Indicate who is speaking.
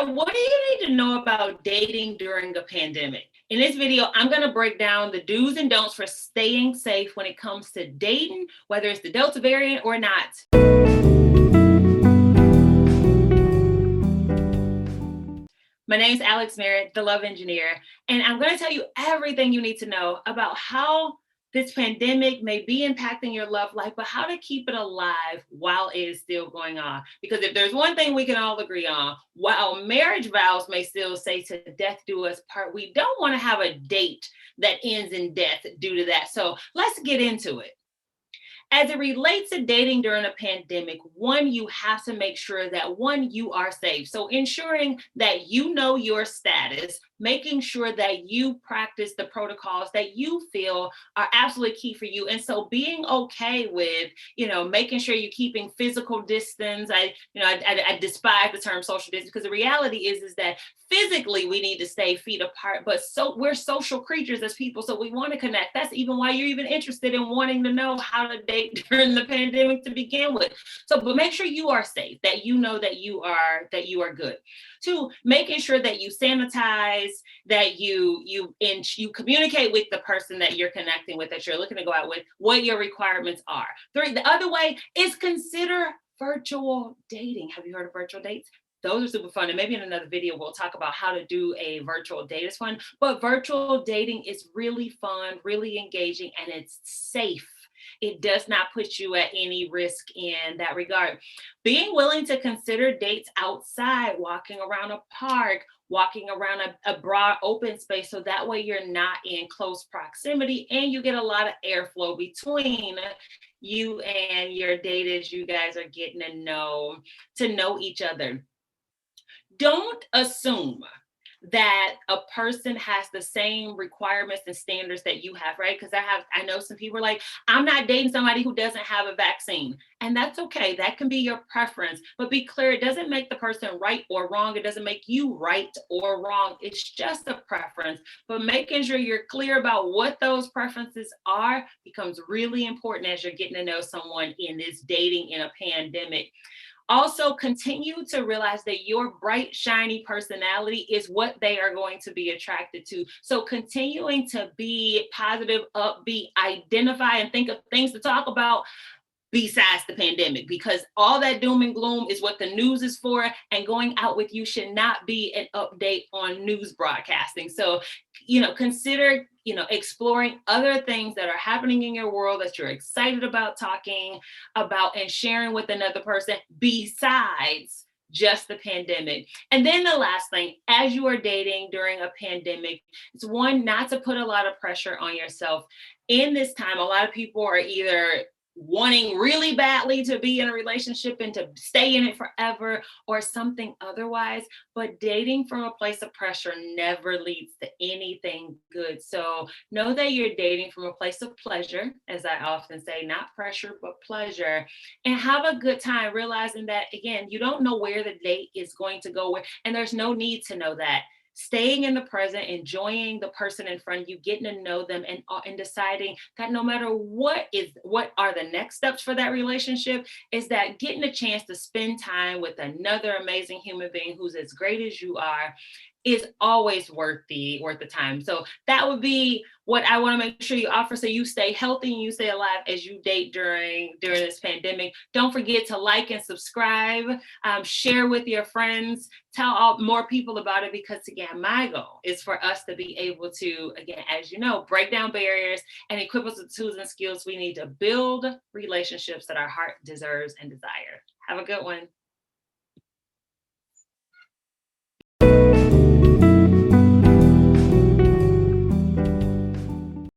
Speaker 1: what do you need to know about dating during a pandemic? In this video, I'm going to break down the do's and don'ts for staying safe when it comes to dating, whether it's the Delta variant or not. My name is Alex Merritt, the love engineer, and I'm going to tell you everything you need to know about how this pandemic may be impacting your love life, but how to keep it alive while it is still going on. Because if there's one thing we can all agree on, while marriage vows may still say to death do us part, we don't want to have a date that ends in death due to that. So let's get into it. As it relates to dating during a pandemic, one, you have to make sure that you are safe. So ensuring that you know your status, making sure that you practice the protocols that you feel are absolutely key for you. And so being okay with, making sure you're keeping physical distance. I despise the term social distance because the reality is that physically we need to stay feet apart, but so we're social creatures as people, so we want to connect. That's even why you're even interested in wanting to know how to date during the pandemic to begin with. So, but make sure you are safe, that you know that you are good. Two, making sure that you sanitize, that you communicate with the person that you're connecting with, that you're looking to go out with, what your requirements are. Three, the other way is consider virtual dating. Have you heard of virtual dates? Those are super fun. And maybe in another video, we'll talk about how to do a virtual date. It's fun, but virtual dating is really fun, really engaging, and it's safe. It does not put you at any risk in that regard. Being willing to consider dates outside, walking around a park, walking around a broad open space, so that way you're not in close proximity and you get a lot of airflow between you and your date as you guys are getting to know each other. Don't assume that a person has the same requirements and standards that you have, right? Because I know some people are like, I'm not dating somebody who doesn't have a vaccine. And that's okay. That can be your preference. But be clear, it doesn't make the person right or wrong. It doesn't make you right or wrong. It's just a preference. But making sure you're clear about what those preferences are becomes really important as you're getting to know someone in this dating in a pandemic. Also, continue to realize that your bright, shiny personality is what they are going to be attracted to. So continuing to be positive, upbeat, identify and think of things to talk about besides the pandemic, because all that doom and gloom is what the news is for, and going out with you should not be an update on news broadcasting. So, consider, exploring other things that are happening in your world that you're excited about talking about and sharing with another person besides just the pandemic. And then the last thing, as you are dating during a pandemic, it's one, not to put a lot of pressure on yourself. In this time, a lot of people are either wanting really badly to be in a relationship and to stay in it forever or something otherwise, but dating from a place of pressure never leads to anything good. So know that you're dating from a place of pleasure, as I often say, not pressure, but pleasure, and have a good time, realizing that, again, you don't know where the date is going to go, and there's no need to know that. Staying in the present, enjoying the person in front of you, getting to know them, and deciding that no matter what are the next steps for that relationship, is that getting a chance to spend time with another amazing human being who's as great as you are is always worth the time. So that would be what I want to make sure you offer, so you stay healthy and you stay alive as you date during this pandemic. Don't forget to like and subscribe, share with your friends, tell more people about it, because again, my goal is for us to be able to, again, as you know, break down barriers and equip us with tools and skills we need to build relationships that our heart deserves and desire. Have a good one.